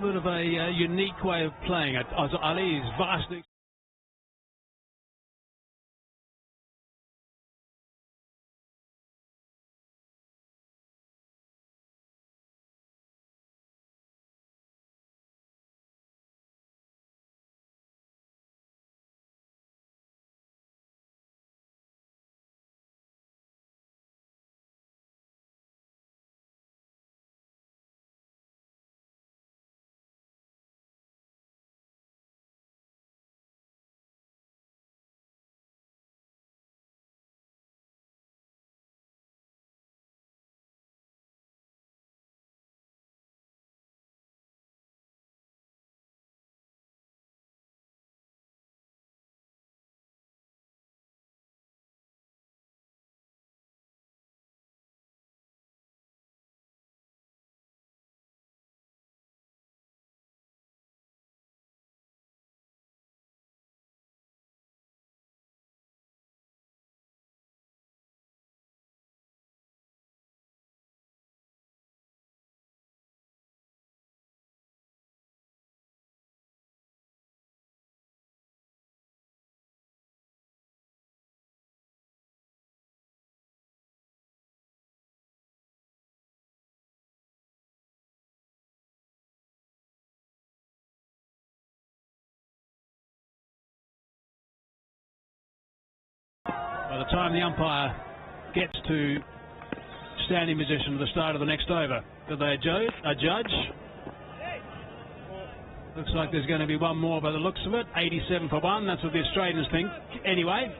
bit of a unique way of playing. Ali is vastly. By the time the umpire gets to standing position at the start of the next over, do they judge? Looks like there's going to be one more by the looks of it. 87 for one. That's what the Australians think. Anyway,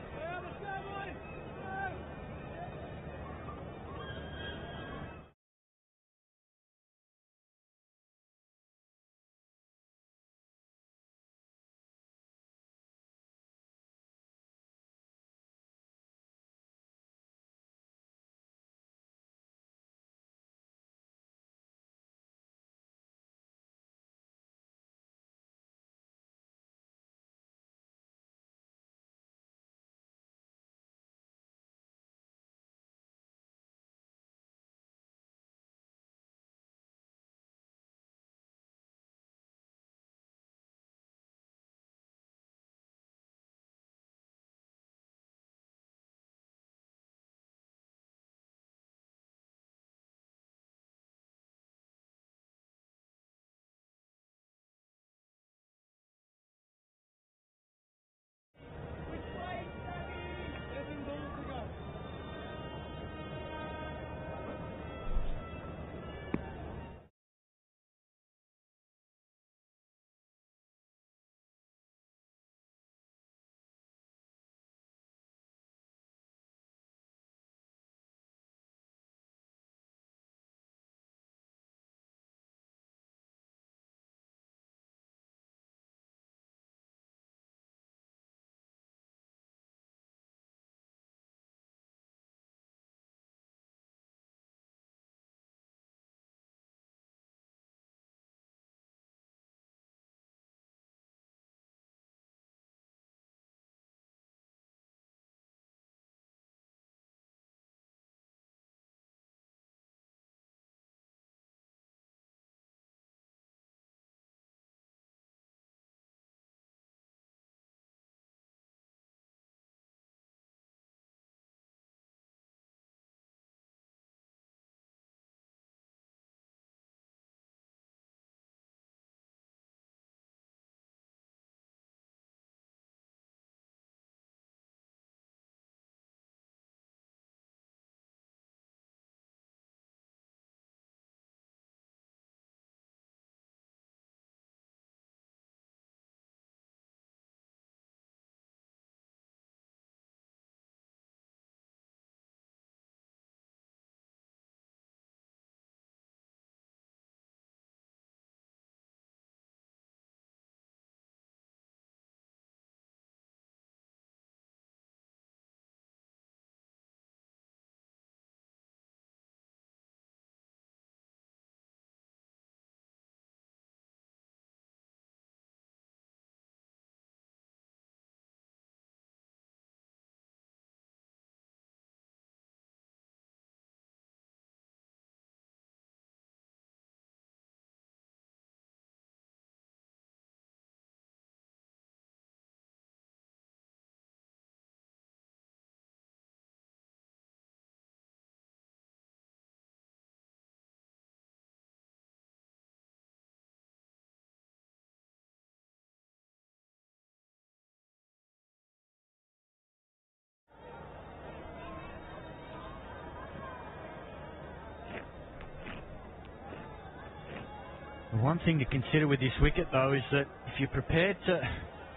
One thing to consider with this wicket, though, is that if you're prepared to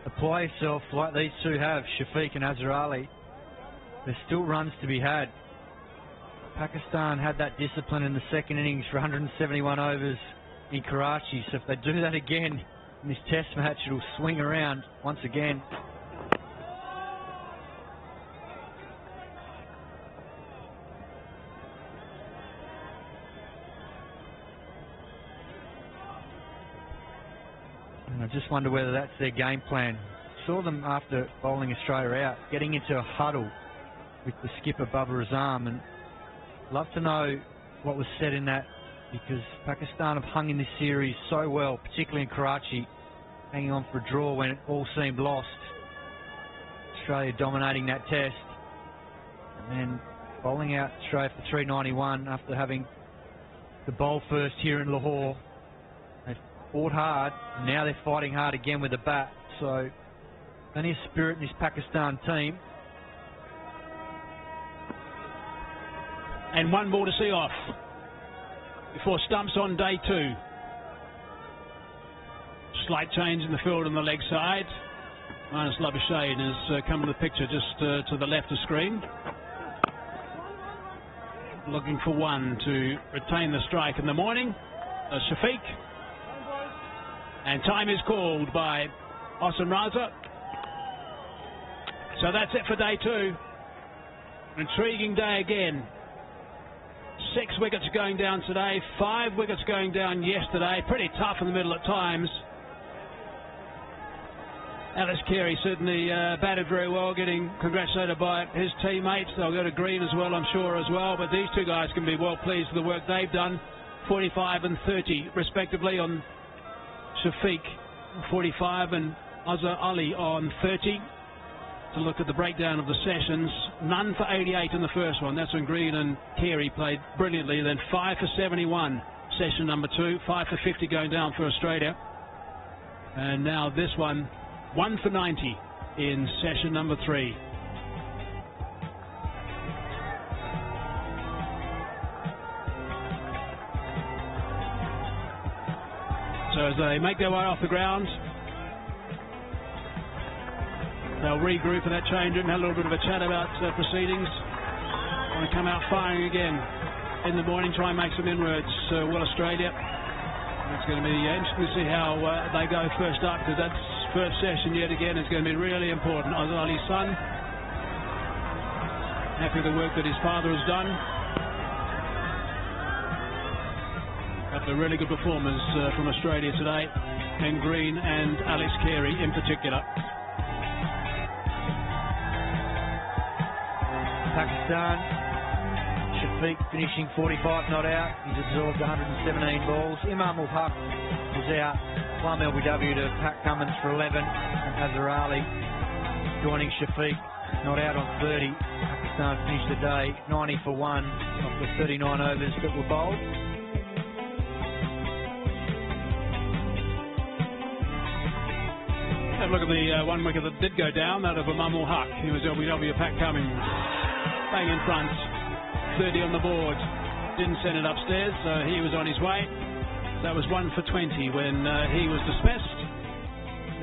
apply yourself like these two have, Shafiq and Azhar Ali, there's still runs to be had. Pakistan had that discipline in the second innings for 171 overs in Karachi, so if they do that again in this test match, it'll swing around once again. And I just wonder whether that's their game plan. Saw them after bowling Australia out, getting into a huddle with the skipper Babar Azam, and love to know what was said in that, because Pakistan have hung in this series so well, particularly in Karachi, hanging on for a draw when it all seemed lost. Australia dominating that test, and then bowling out Australia for 391 after having the bowl first here in Lahore. They fought hard, and now they're fighting hard again with the bat, so plenty of spirit in this Pakistan team. And one more to see off before stumps on day 2. Slight change in the field on the leg side. Marnus Labuschagne has come to the picture just to the left of screen. Looking for one to retain the strike in the morning. Shafiq. And time is called by Hossain Raza. So that's it for day 2. Intriguing day again. 6 wickets going down today, 5 wickets going down yesterday. Pretty tough in the middle at times. Alex Carey certainly batted very well, getting congratulated by his teammates. They'll go to Green as well, I'm sure, as well. But these two guys can be well pleased with the work they've done. 45 and 30, respectively, on Shafiq, 45, and Azhar Ali on 30. To look at the breakdown of the sessions, none for 88 in the first one. That's when Green and Carey played brilliantly. Then 5 for 71, session number 2. 5 for 50 going down for Australia. And now this one, 1 for 90 in session number 3. So as they make their way off the ground, they'll regroup in that change room, have a little bit of a chat about proceedings. Want to come out firing again in the morning, try and make some inroads. Will Australia. It's going to be interesting to see how they go first up, because that's first session yet again is going to be really important. Azhar Ali's son, happy with the work that his father has done. But the really good performers from Australia today, and Green and Alex Carey in particular. Pakistan, Shafiq finishing 45 not out. He's absorbed 117 balls. Imam ul Haq was out. Plum LBW to Pat Cummins for 11. And Azhar Ali joining Shafiq, not out on 30. Pakistan finished the day 90 for 1 off the 39 overs that were bowled. Have a look at the one wicket that did go down, that of Imam ul Haq. He was LBW, Pat Cummins. Bang in front, 30 on the board, didn't send it upstairs, so he was on his way. That was 1 for 20 when he was dismissed.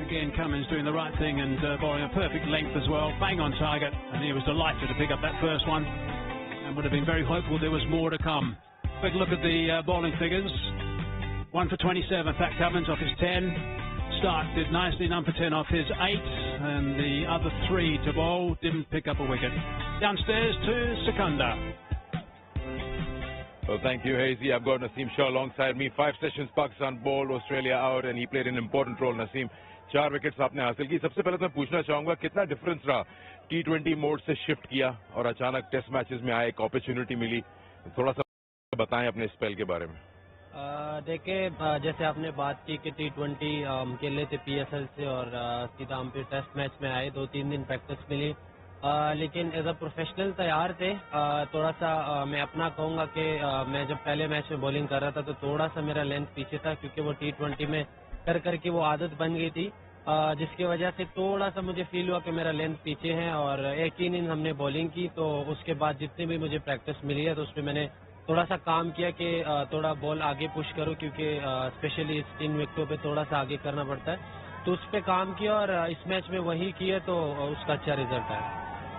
Again, Cummins doing the right thing and bowling a perfect length as well, bang on target, and he was delighted to pick up that first one, and would have been very hopeful there was more to come. Quick look at the bowling figures. 1 for 27, Pat Cummins off his 10. Stark did nicely, none for 10 off his 8, and the other 3 to bowl didn't pick up a wicket. Downstairs to Sikandar. Well, thank you, Hazy. I've got Naseem Shah alongside me. 5 sessions Pakistan bowled, Australia out, and he played an important role. Naseem, 4 wickets आपने हासिल की. सबसे पहले तो मैं पूछना चाहूँगा कितना डिफरेंस रहा T20 मोड से शिफ्ट किया और अचानक टेस्ट मैचेस में आए, एक अपॉर्चुनिटी मिली. थोड़ा सा बताएं अपने स्पेल के बारे में. देखिए, जैसे आपने बात की कि T20 खेले थे PSL से और सीधा हम फिर टेस्ट मैच में आए. 2-3 दिन प्रैक्टिस मिली, लेकिन एज अ प्रोफेशनल तैयार थे. थोड़ा सा मैं अपना कहूँगा कि मैं जब पहले मैच में बॉलिंग कर रहा था तो थोड़ा सा मेरा लेंथ पीछे था, क्योंकि वो T20 में करके वो आदत बन गई थी, जिसकी वजह से थोड़ा सा मुझे फील हुआ कि मेरा लेंथ पीछे है. और एक ही इनिंग हमने बॉलिंग की, तो उसके बाद जितनी भी मुझे प्रैक्टिस मिली है तो उसमें मैंने थोड़ा सा काम किया कि थोड़ा बॉल आगे पुश करूं, क्योंकि स्पेशली इस 3 विकेटों पे थोड़ा सा आगे करना पड़ता है, तो उस पे काम किया और इस मैच में वही किया, तो उसका अच्छा रिजल्ट आया।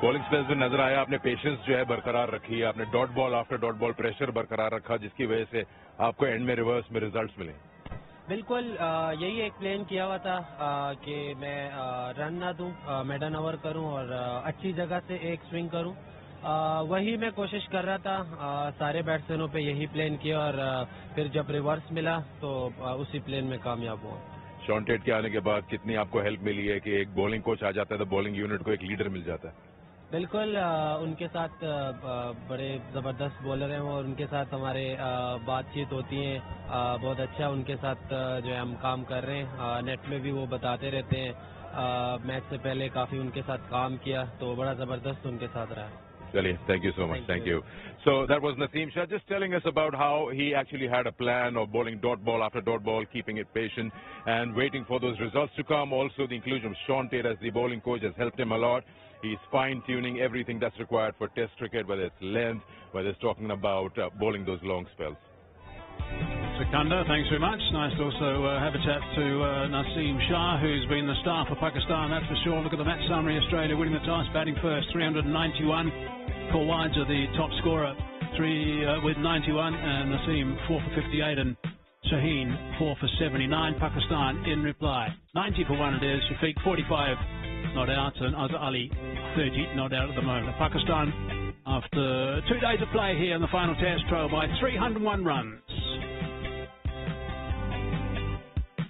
बॉलिंग स्पेल्स में नजर आया, आपने पेशेंस जो है बरकरार रखी है, आपने dot ball after dot ball pressure बरकरार रखा, जिसकी वजह से आपको एंड में रिवर्स में रिजल्ट्स मिले। बिल्कुल, यही एक प्लान किया हुआ था कि मैं रन ना दूं, मेडन ओवर करूं और अच्छी जगह से एक स्विंग करूं। वही मैं कोशिश कर रहा था, सारे बैट्समैनों पे यही प्लान किया और फिर जब रिवर्स मिला तो उसी प्लान में कामयाब हुआ। शॉन टेट के आने के बाद कितनी आपको हेल्प मिली है कि एक बॉलिंग कोच आ जाता है तो बॉलिंग यूनिट को एक लीडर मिल जाता है? बिल्कुल, उनके साथ बड़े ज़बरदस्त बॉलर हैं और उनके साथ हमारे बातचीत होती है, बहुत अच्छा उनके साथ जो है हम काम कर रहे हैं। नेट में भी वो बताते रहते हैं, मैच से पहले काफ़ी उनके साथ काम किया, तो बड़ा ज़बरदस्त उनके साथ रहा। Chaliye, thank you so much. Thank you. So that was Naseem Shah just telling us about how he actually had a plan of bowling dot ball after dot ball, keeping it patient and waiting for those results to come. Also, the inclusion of Sean Tate as the bowling coach has helped him a lot. He's fine-tuning everything that's required for Test cricket, whether it's length, whether it's talking about bowling those long spells. Sikandar, thanks very much. Nice to also have a chat to Naseem Shah, who's been the star for Pakistan, that's for sure. Look at the match summary. Australia winning the toss, batting first, 391. Paul Wides are the top scorer, with 91, and Naseem 4 for 58, and Shaheen 4 for 79. Pakistan in reply. 90 for 1 it is. Shafiq 45 not out, and Azhar Ali 30 not out at the moment. Pakistan, after 2 days of play here in the final test, trail by 301 runs.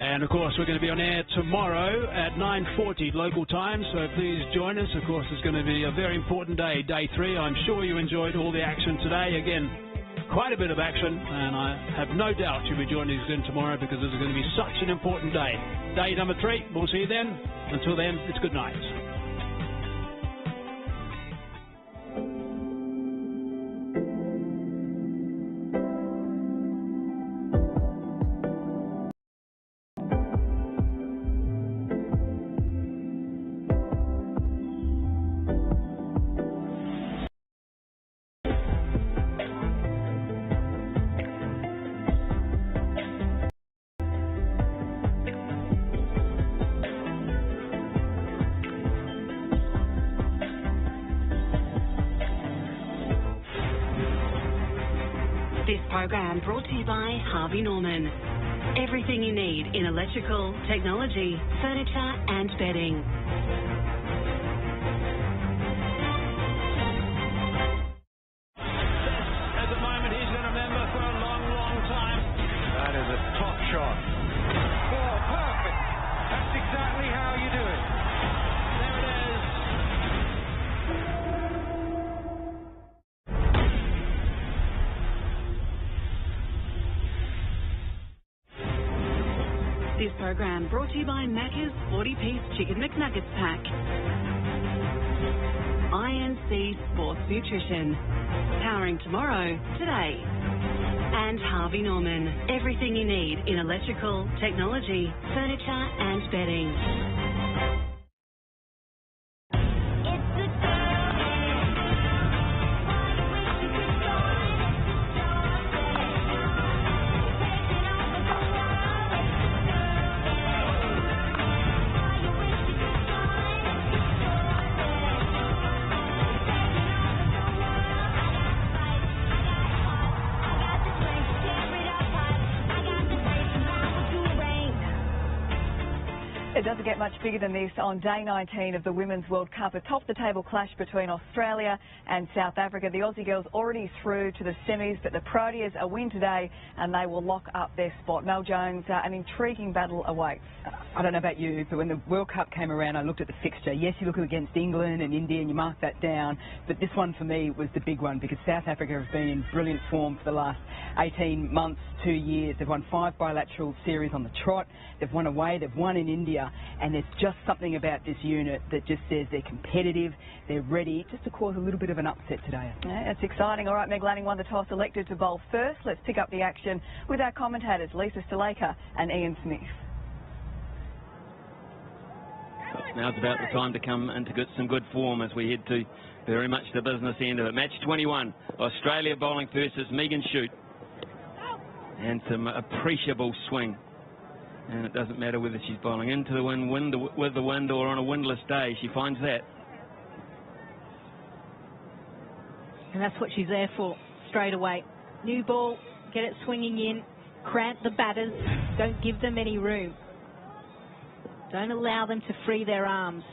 And of course, we're going to be on air tomorrow at 9:40 local time, so please join us. Of course, it's going to be a very important day, day 3. I'm sure you enjoyed all the action today. Again, quite a bit of action, and I have no doubt you'll be joining us in tomorrow because this is going to be such an important day. Day number 3. We'll see you then. Until then, it's good night. This program brought to you by Harvey Norman. Everything you need in electrical, technology, furniture and bedding. At the moment, he's going to remember for a long, long time. That is a top shot. Oh, perfect. That's exactly how you do it. There it is. This program brought to you by Macca's 40-piece Chicken McNuggets pack. INC Sports Nutrition. Powering tomorrow, today. And Harvey Norman. Everything you need in electrical, technology, furniture and bedding. It doesn't get much bigger than this on day 19 of the Women's World Cup. A top-the-table clash between Australia and South Africa. The Aussie girls already through to the semis, but the Proteas a win today and they will lock up their spot. Mel Jones, an intriguing battle awaits. I don't know about you, but when the World Cup came around, I looked at the fixture. Yes, you look against England and India and you mark that down, but this one for me was the big one because South Africa have been in brilliant form for the last 18 months, 2 years. They've won 5 bilateral series on the trot. They've won away, they've won in India, and there's just something about this unit that just says they're competitive, they're ready, just to cause a little bit of an upset today. Yeah, it's exciting. All right, Meg Lanning won the toss, elected to bowl first. Let's pick up the action with our commentators, Lisa Sthalekar and Ian Smith. Now's about the time to come into some good form as we head to very much the business end of it. Match 21. Australia bowling first is Megan Shute. And some appreciable swing. And it doesn't matter whether she's bowling into the wind, with the wind, or on a windless day. She finds that. And that's what she's there for, straight away. New ball, get it swinging in, cramp the batters, don't give them any room. Don't allow them to free their arms.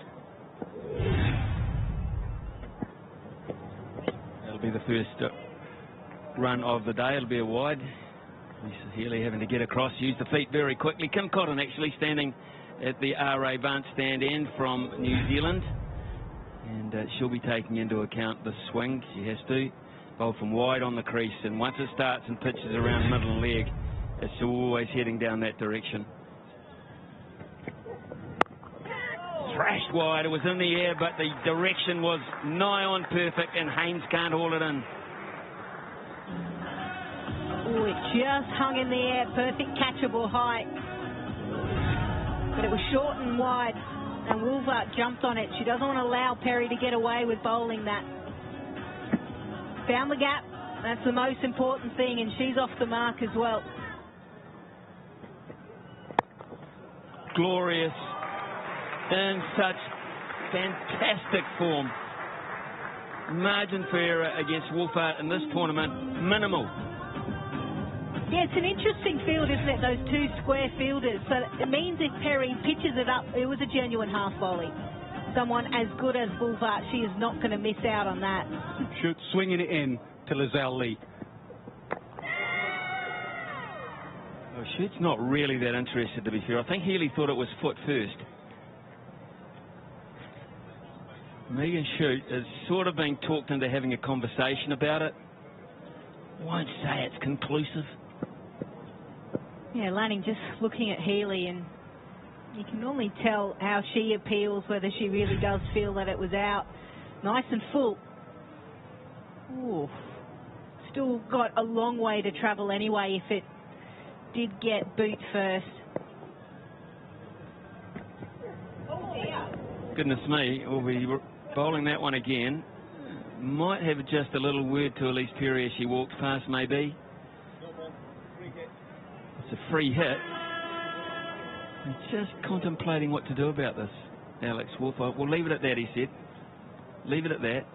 That'll be the first run of the day. It'll be a wide. Lisa Healy having to get across, use the feet very quickly. Kim Cotton actually standing at the RA Vance stand end from New Zealand. And she'll be taking into account the swing. She has to bowl from wide on the crease. And once it starts and pitches around middle leg, it's always heading down that direction. Thrashed wide. It was in the air, but the direction was nigh on perfect, and Haynes can't haul it in. Oh, it just hung in the air, perfect catchable height. But it was short and wide, and Woolfart jumped on it. She doesn't want to allow Perry to get away with bowling that. Found the gap, that's the most important thing, and she's off the mark as well. Glorious, in such fantastic form. Margin for error against Woolfart in this tournament, minimal. Yeah, it's an interesting field, isn't it, those two square fielders. So it means if Perry pitches it up, it was a genuine half volley. Someone as good as Woolfart, she is not going to miss out on that. Shute swinging it in to Lizelle Lee. Well, Shute's not really that interested, to be fair. I think Healy thought it was foot first. Megan Shute is sort of being talked into having a conversation about it. Won't say it's conclusive. Yeah, Lanning just looking at Healy, and you can normally tell how she appeals, whether she really does feel that it was out. Nice and full. Ooh. Still got a long way to travel anyway if it did get boot first. Goodness me, we'll be bowling that one again. Might have just a little word to Elise Perry as she walks past, maybe. It's a free hit. I'm just contemplating what to do about this, Alex Woolfart. We'll leave it at that, he said. Leave it at that.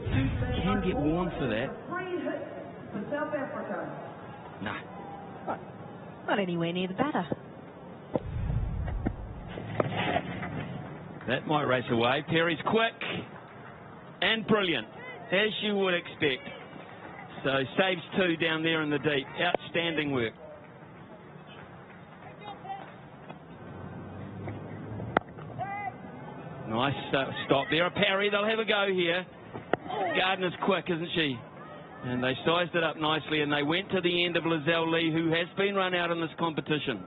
Can get warned for that. Nah. Not anywhere near the batter. That might race away. Perry's quick and brilliant, as you would expect. So saves two down there in the deep. Outstanding work. Nice stop there. Perry, they'll have a go here. Gardner's quick, isn't she? And they sized it up nicely, and they went to the end of Lizelle Lee, who has been run out in this competition.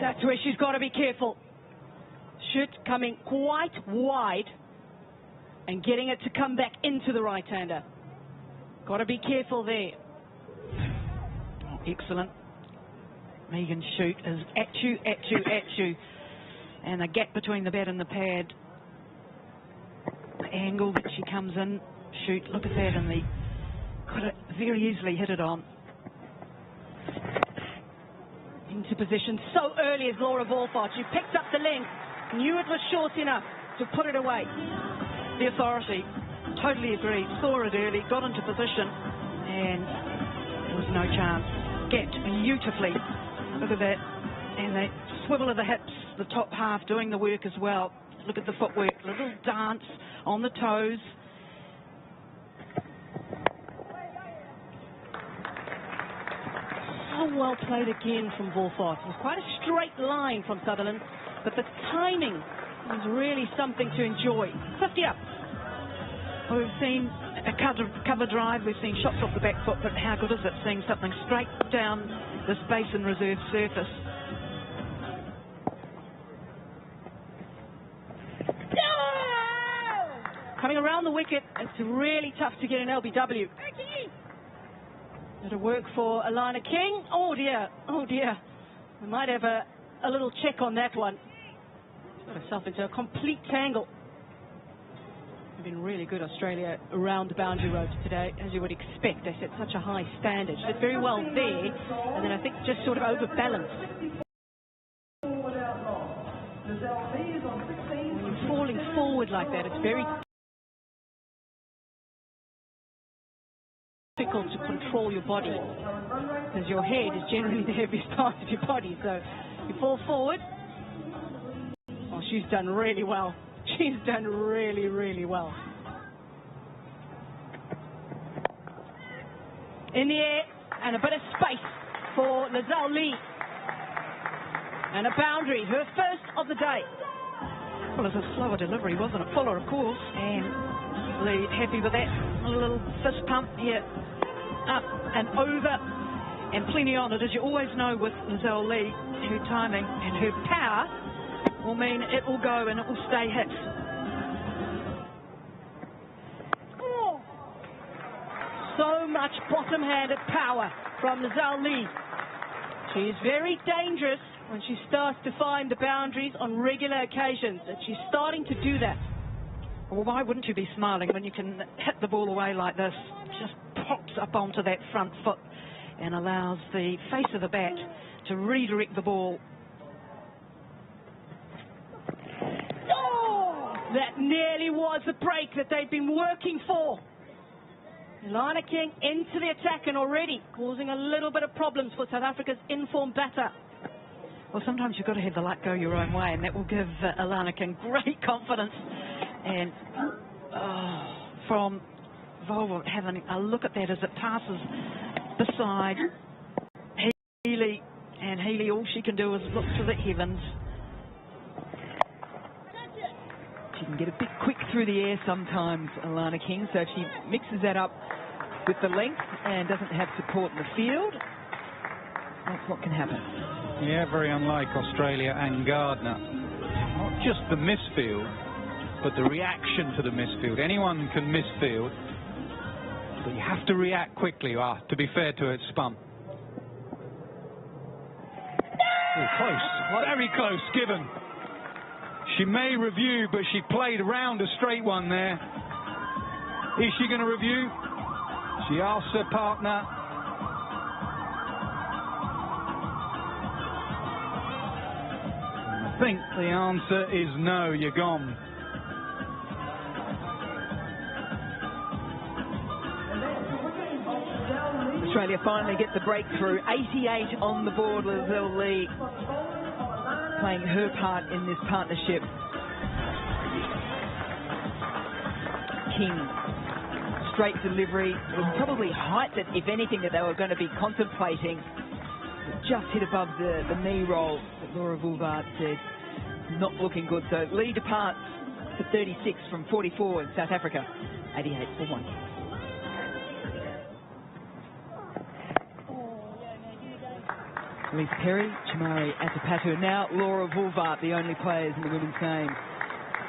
That's where she's got to be careful. Shute coming quite wide and getting it to come back into the right-hander. Got to be careful there. Oh, excellent. Megan Shute is at you. And the gap between the bat and the pad. The angle that she comes in. Shute, look at that, and could have very easily hit it on. Into position so early as Laura Woolfart. She picked up the length, knew it was short enough to put it away. The authority, totally agreed, saw it early, got into position, and there was no chance. Gapped beautifully. Look at that. And that swivel of the hips, the top half doing the work as well. Look at the footwork, little dance on the toes. So well played again from Woolfart. It was quite a straight line from Sutherland, but the timing was really something to enjoy. 50 up. Well, we've seen a cover drive, we've seen shots off the back foot, but how good is it seeing something straight down this basin reserve surface? Coming around the wicket, it's really tough to get an LBW. It'll work for Alana King. Oh dear, we might have a a little check on that one. Got herself into a complete tangle. They've been really good, Australia, around the boundary ropes today, as you would expect. They set such a high standard. She did very well there, and then I think just sort of overbalanced. When you're falling forward like that, it's very difficult to control your body, because your head is generally the heaviest part of your body. So you fall forward. Oh, she's done really well. She's done really, really well. In the air, and a bit of space for Lizelle Lee. And a boundary, her first of the day. Well, it was a slower delivery, wasn't it? Fuller, of course. And Lee happy with that. A little fist pump here. Up and over. And plenty on it. As you always know with Lizelle Lee, her timing and her power will mean it will go and it will stay hit. Oh. So much bottom-handed power from Lizelle Lee. She's very dangerous when she starts to find the boundaries on regular occasions, and she's starting to do that. Well, why wouldn't you be smiling when you can hit the ball away like this? Just pops up onto that front foot and allows the face of the bat to redirect the ball. Oh, that nearly was the break that they've been working for. Alana King into the attack and already causing a little bit of problems for South Africa's informed batter. Well, sometimes you've got to have the luck go your own way, and that will give Alana King great confidence. And from Volvo having a look at that as it passes beside Healy, and Healy, all she can do is look to the heavens. She can get a bit quick through the air sometimes, Alana King, so if she mixes that up with the length and doesn't have support in the field, that's what can happen. Yeah, very unlike Australia and Gardner. Not just the misfield, but the reaction to the misfield. Anyone can misfield, but you have to react quickly. To be fair to it, spun. Oh, close, very close, Given. She may review, but she played around a straight one there. Is she going to review? She asks her partner. I think the answer is no, you're gone. Australia finally get the breakthrough. 88 on the board, Lizelle Lee playing her part in this partnership. King, straight delivery, was probably height that, if anything, that they were going to be contemplating. Just hit above the knee roll that Laura Vulvard said. Not looking good. So Lee departs to 36 from 44 in South Africa. 88 for 1. Elise Perry, Chamari Atapatu. Now Laura Vulvard, the only players in the women's game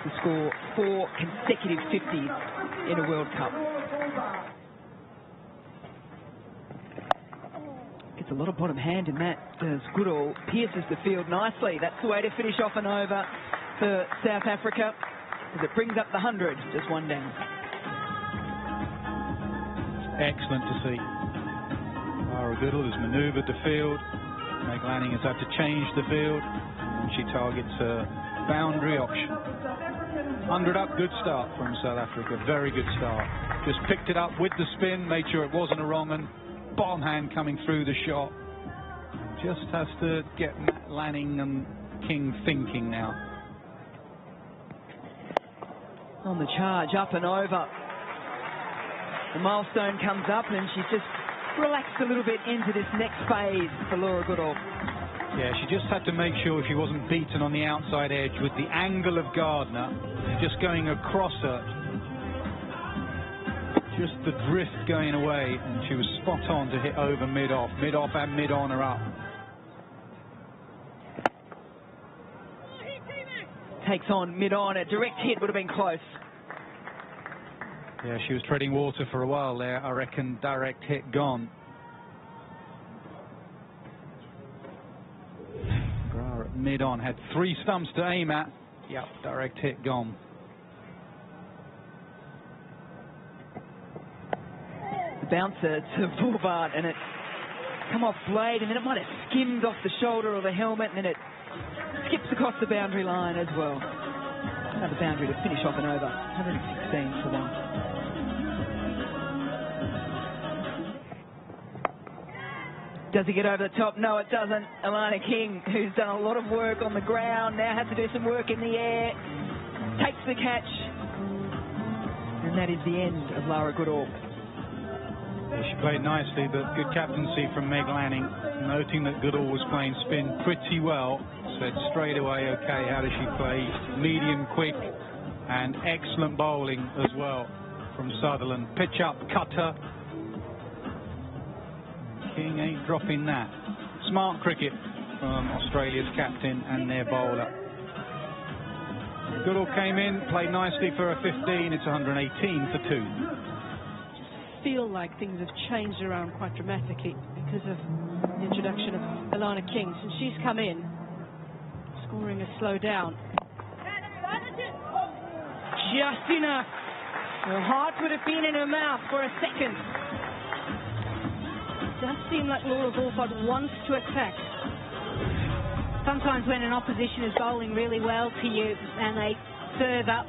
to score 4 consecutive 50s in a World Cup. Gets a lot of bottom hand in that. Does Goodall pierces the field nicely. That's the way to finish off an over for South Africa, as it brings up the 100, just one down. Excellent to see. Laura Goodall has manoeuvred the field. Meg Lanning has had to change the field, and she targets a boundary option. 100 up, good start from South Africa, very good start. Just picked it up with the spin, made sure it wasn't a wrong one. Bottom hand coming through the shot. Just has to get Matt Lanning and King thinking now. On the charge, up and over. The milestone comes up and she just relaxed a little bit into this next phase for Laura Goodall. Yeah, she just had to make sure she wasn't beaten on the outside edge with the angle of Gardner just going across her. Just the drift going away, and she was spot on to hit over mid-off. Mid-off and mid-on are up. Takes on mid-on. A direct hit would have been close. Yeah, she was treading water for a while there. I reckon direct hit gone. mid-on. Had 3 stumps to aim at. Yep, direct hit gone. The bouncer to Boulevard, and it come off blade, and then it might have skimmed off the shoulder or the helmet, and then it skips across the boundary line as well. Another boundary to finish off and over. 116 for 1. Does he get over the top? No, it doesn't. Alana King, who's done a lot of work on the ground, now has to do some work in the air. Takes the catch. And that is the end of Lara Goodall. She played nicely, but good captaincy from Meg Lanning, noting that Goodall was playing spin pretty well. Said straight away, okay, how does she play? Medium, quick, and excellent bowling as well from Sutherland. Pitch up, cutter. King ain't dropping that. Smart cricket from Australia's captain and their bowler. Goodall came in, played nicely for a 15. It's 118 for 2. Feel like things have changed around quite dramatically because of the introduction of Alana King. Since she's come in, scoring has slowed down. Just enough. Her heart would have been in her mouth for a second. It does seem like Laura Wolford wants to attack. Sometimes when an opposition is bowling really well to you and they serve up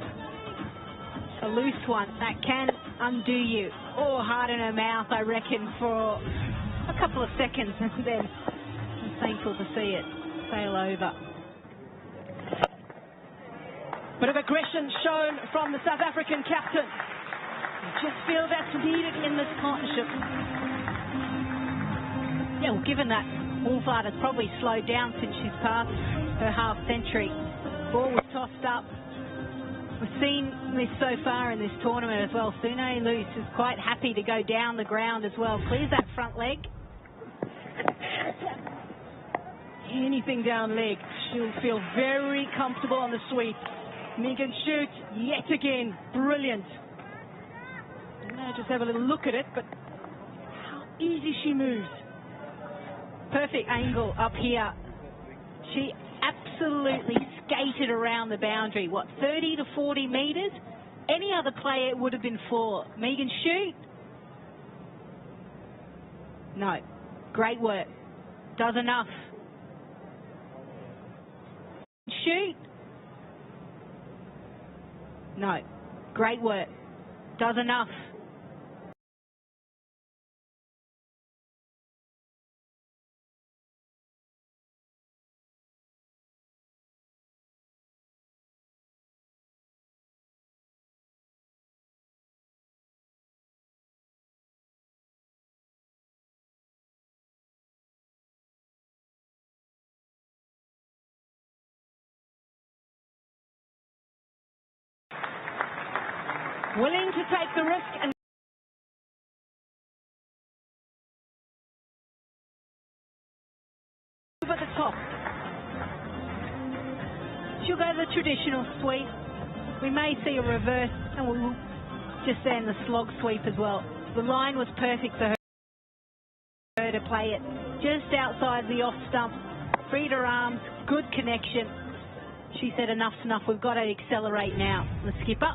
a loose one, that can undo you. Or hard in her mouth, I reckon, for a couple of seconds, and then I'm thankful to see it sail over. Bit of aggression shown from the South African captain. I just feel that's needed in this partnership. Yeah, well, given that Wolford has probably slowed down since she's passed her half century. Ball was tossed up. We've seen this so far in this tournament as well. Sune Luce is quite happy to go down the ground as well. Clears that front leg. Anything down leg, she'll feel very comfortable on the sweep. Megan Schutt, yet again, brilliant. Now just have a little look at it, but how easy she moves. Perfect angle up here. She absolutely skated around the boundary. What, 30 to 40 metres? Any other player it would have been 4. Megan Schutt? No. Great work. Does enough. Schutt? No. Great work. Does enough. Willing to take the risk and move at the top. She'll go the traditional sweep. We may see a reverse, and we'll just send the slog sweep as well. The line was perfect for her to play it just outside the off stump. Freed her arms, good connection. She said enough's enough, we've got to accelerate now. The skipper